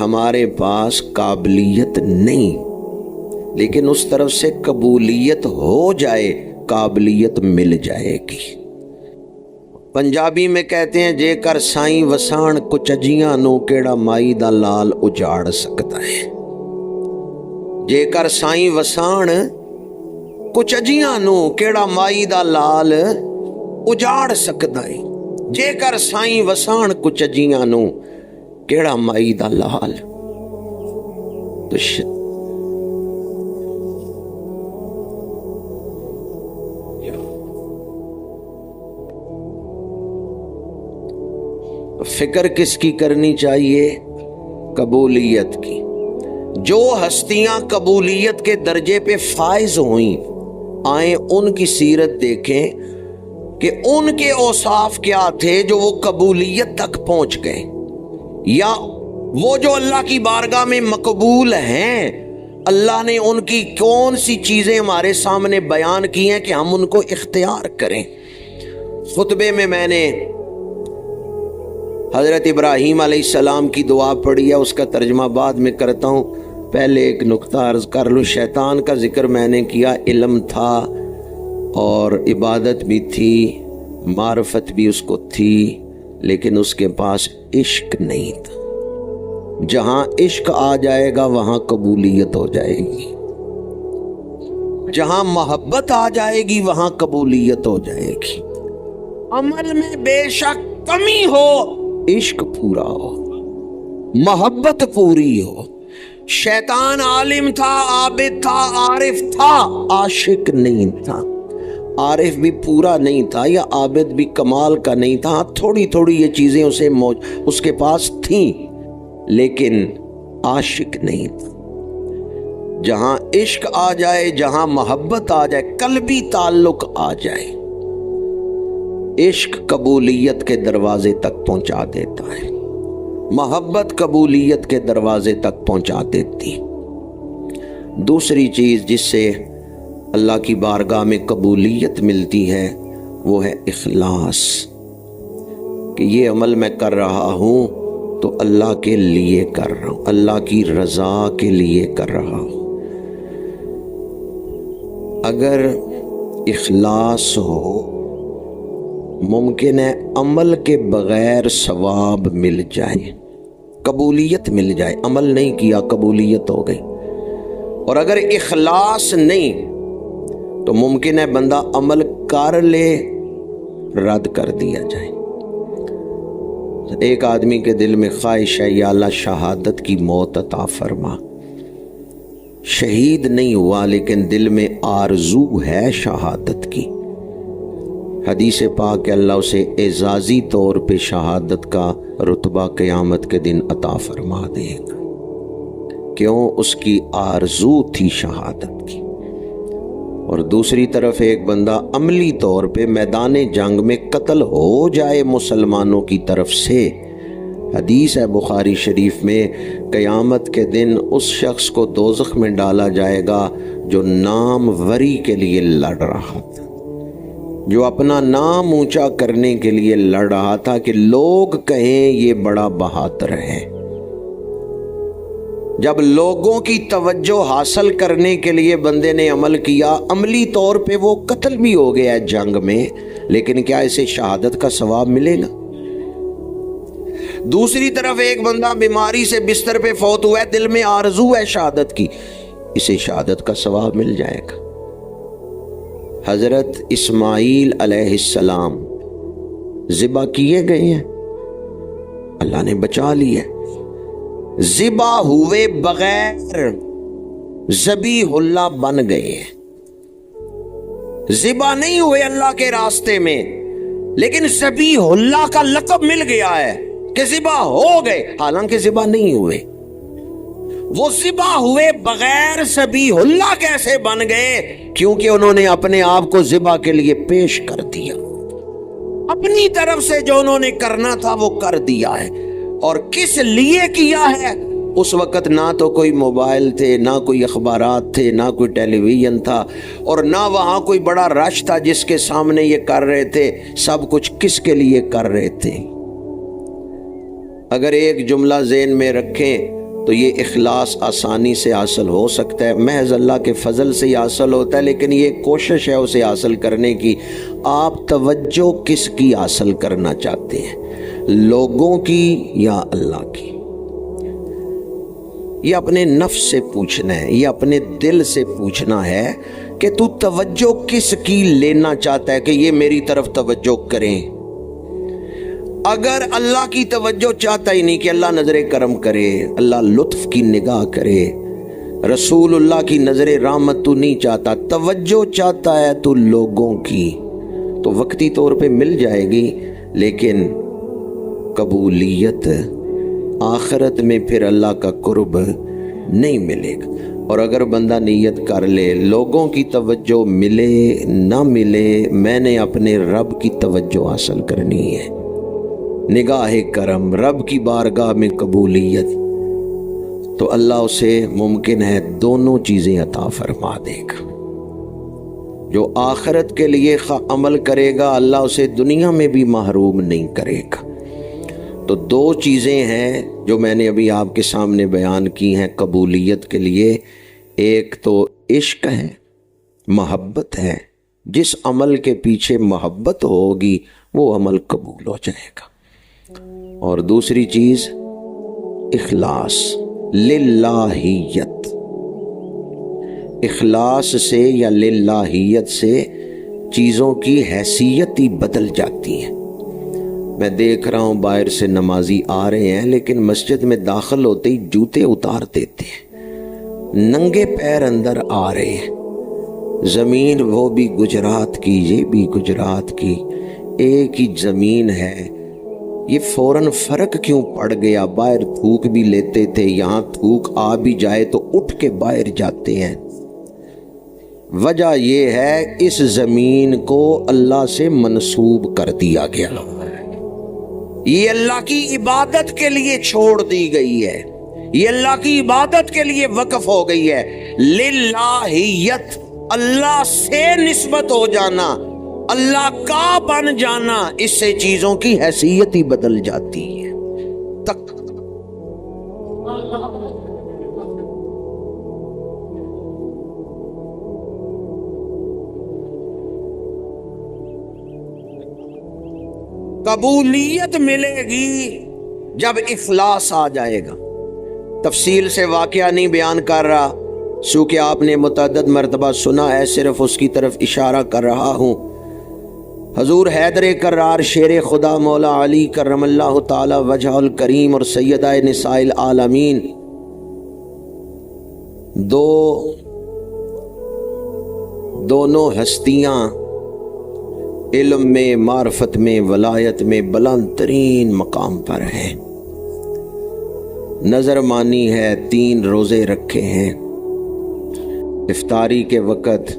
ہمارے پاس قابلیت نہیں، لیکن اس طرف سے قبولیت ہو جائے، قابلیت مل جائے گی۔ پنجابی میں کہتے ہیں جے کر سائیں وسان کچجیاں نو کیڑا مائی دا لال اجاڑ سکتا ہے۔ جے کر سائیں وسان کچجیاں نو کیڑا مائی دا لال اجاڑ سکتا ہے۔ جے کر سائیں وسان کچجیاں نو کیڑا مائی دا لال۔ فکر کس کی کرنی چاہیے؟ قبولیت کی۔ جو ہستیاں قبولیت کے درجے پہ فائز ہوئیں، آئیں ان کی سیرت دیکھیں کہ ان کے اوصاف کیا تھے جو وہ قبولیت تک پہنچ گئے، یا وہ جو اللہ کی بارگاہ میں مقبول ہیں، اللہ نے ان کی کون سی چیزیں ہمارے سامنے بیان کی ہیں کہ ہم ان کو اختیار کریں۔ خطبے میں میں نے حضرت ابراہیم علیہ السلام کی دعا پڑھی ہے، اس کا ترجمہ بعد میں کرتا ہوں، پہلے ایک نقطہ عرض کر لوں۔ شیطان کا ذکر میں نے کیا، علم تھا اور عبادت بھی تھی، معرفت بھی اس کو تھی، لیکن اس کے پاس عشق نہیں تھا۔ جہاں عشق آ جائے گا وہاں قبولیت ہو جائے گی، جہاں محبت آ جائے گی وہاں قبولیت ہو جائے گی۔ عمل میں بے شک کمی ہو، عشق پورا ہو، محبت پوری ہو۔ شیطان عالم تھا، عابد تھا، عارف تھا، عاشق نہیں تھا۔ عارف بھی پورا نہیں تھا یا عابد بھی کمال کا نہیں تھا، تھوڑی تھوڑی یہ چیزیں اس کے پاس تھیں، لیکن عاشق نہیں تھا۔ جہاں عشق آ جائے، جہاں محبت آ جائے، قلبی تعلق آ جائے، عشق قبولیت کے دروازے تک پہنچا دیتا ہے، محبت قبولیت کے دروازے تک پہنچا دیتی۔ دوسری چیز جس سے اللہ کی بارگاہ میں قبولیت ملتی ہے وہ ہے اخلاص، کہ یہ عمل میں کر رہا ہوں تو اللہ کے لیے کر رہا ہوں، اللہ کی رضا کے لیے کر رہا ہوں۔ اگر اخلاص ہو، ممکن ہے عمل کے بغیر ثواب مل جائے، قبولیت مل جائے۔ عمل نہیں کیا، قبولیت ہو گئی۔ اور اگر اخلاص نہیں تو ممکن ہے بندہ عمل کر لے، رد کر دیا جائے۔ ایک آدمی کے دل میں خواہش ہے، یا اللہ شہادت کی موت عطا فرما۔ شہید نہیں ہوا لیکن دل میں آرزو ہے شہادت کی۔ حدیث پاک کہ اللہ اسے اعزازی طور پہ شہادت کا رتبہ قیامت کے دن عطا فرما دے گا۔ کیوں؟ اس کی آرزو تھی شہادت کی۔ اور دوسری طرف ایک بندہ عملی طور پہ میدان جنگ میں قتل ہو جائے مسلمانوں کی طرف سے، حدیث ہے بخاری شریف میں، قیامت کے دن اس شخص کو دوزخ میں ڈالا جائے گا جو نام وری کے لیے لڑ رہا تھا، جو اپنا نام اونچا کرنے کے لیے لڑ رہا تھا کہ لوگ کہیں یہ بڑا بہادر ہے۔ جب لوگوں کی توجہ حاصل کرنے کے لیے بندے نے عمل کیا، عملی طور پہ وہ قتل بھی ہو گیا جنگ میں، لیکن کیا اسے شہادت کا ثواب ملے گا؟ دوسری طرف ایک بندہ بیماری سے بستر پہ فوت ہوا ہے، دل میں آرزو ہے شہادت کی، اسے شہادت کا ثواب مل جائے گا۔ حضرت اسماعیل علیہ السلام ذبح کیے گئے ہیں، اللہ نے بچا لی ہے، ذبح ہوئے بغیر ذبیح اللہ بن گئے ہیں، ذبح نہیں ہوئے اللہ کے راستے میں، لیکن ذبیح اللہ کا لقب مل گیا ہے کہ ذبح ہو گئے، حالانکہ ذبح نہیں ہوئے۔ وہ ذبح ہوئے بغیر ذبیح اللہ کیسے بن گئے؟ کیونکہ انہوں نے اپنے آپ کو ذبح کے لیے پیش کر دیا، اپنی طرف سے جو انہوں نے کرنا تھا وہ کر دیا ہے۔ اور کس لیے کیا ہے؟ اس وقت نہ تو کوئی موبائل تھے، نہ کوئی اخبارات تھے، نہ کوئی ٹیلی ویژن تھا، اور نہ وہاں کوئی بڑا رش تھا جس کے سامنے یہ کر رہے تھے۔ سب کچھ کس کے لیے کر رہے تھے؟ اگر ایک جملہ ذہن میں رکھیں، تو یہ اخلاص آسانی سے حاصل ہو سکتا ہے، محض اللہ کے فضل سے ہی حاصل ہوتا ہے، لیکن یہ کوشش ہے اسے حاصل کرنے کی۔ آپ توجہ کس کی حاصل کرنا چاہتے ہیں، لوگوں کی یا اللہ کی؟ یہ اپنے نفس سے پوچھنا ہے، یہ اپنے دل سے پوچھنا ہے کہ تو توجہ کس کی لینا چاہتا ہے کہ یہ میری طرف توجہ کریں۔ اگر اللہ کی توجہ چاہتا ہی نہیں کہ اللہ نظر کرم کرے، اللہ لطف کی نگاہ کرے، رسول اللہ کی نظر رحمت تو نہیں چاہتا، توجہ چاہتا ہے تو لوگوں کی، تو وقتی طور پہ مل جائے گی، لیکن قبولیت آخرت میں پھر اللہ کا قرب نہیں ملے گا۔ اور اگر بندہ نیت کر لے لوگوں کی توجہ ملے نہ ملے، میں نے اپنے رب کی توجہ حاصل کرنی ہے، نگاہ کرم، رب کی بارگاہ میں قبولیت، تو اللہ اسے ممکن ہے دونوں چیزیں عطا فرما دے گا۔ جو آخرت کے لیے عمل کرے گا اللہ اسے دنیا میں بھی محروم نہیں کرے گا۔ تو دو چیزیں ہیں جو میں نے ابھی آپ کے سامنے بیان کی ہیں قبولیت کے لیے، ایک تو عشق ہے، محبت ہے، جس عمل کے پیچھے محبت ہوگی وہ عمل قبول ہو جائے گا، اور دوسری چیز اخلاص، للہیت، اخلاص سے یا للہیت سے چیزوں کی حیثیت ہی بدل جاتی ہے۔ میں دیکھ رہا ہوں باہر سے نمازی آ رہے ہیں لیکن مسجد میں داخل ہوتے ہی جوتے اتار دیتے ہیں، ننگے پیر اندر آ رہے ہیں، زمین وہ بھی گجرات کی یہ بھی گجرات کی، ایک ہی زمین ہے، یہ فوراً فرق کیوں پڑ گیا؟ باہر تھوک بھی لیتے تھے، یہاں تھوک آ بھی جائے تو اٹھ کے باہر جاتے ہیں۔ وجہ یہ ہے اس زمین کو اللہ سے منسوب کر دیا گیا، یہ اللہ کی عبادت کے لیے چھوڑ دی گئی ہے، یہ اللہ کی عبادت کے لیے وقف ہو گئی ہے۔ للہیت، اللہ سے نسبت ہو جانا، اللہ کا بن جانا، اس سے چیزوں کی حیثیت ہی بدل جاتی ہے۔ قبولیت ملے گی جب اخلاص آ جائے گا۔ تفصیل سے واقعہ نہیں بیان کر رہا، چونکہ آپ نے متعدد مرتبہ سنا ہے، صرف اس کی طرف اشارہ کر رہا ہوں۔ حضور حیدر کرار شیر خدا مولا علی کرم اللہ تعالی وجہ الکریم اور سیدہ نساء العالمین، دونوں ہستیاں علم میں، معرفت میں، ولایت میں بلند ترین مقام پر ہیں، نظر مانی ہے، 3 روزے رکھے ہیں، افطاری کے وقت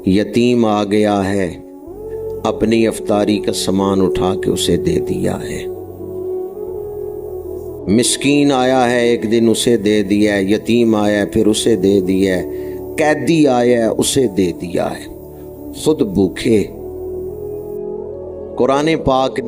یتیم آ گیا ہے، اپنی افطاری کا سامان اٹھا کے اسے دے دیا ہے، مسکین آیا ہے ایک دن اسے دے دیا ہے، یتیم آیا ہے پھر اسے دے دیا ہے، قیدی آیا ہے اسے دے دیا ہے، خود بھوکے۔ قرآن پاک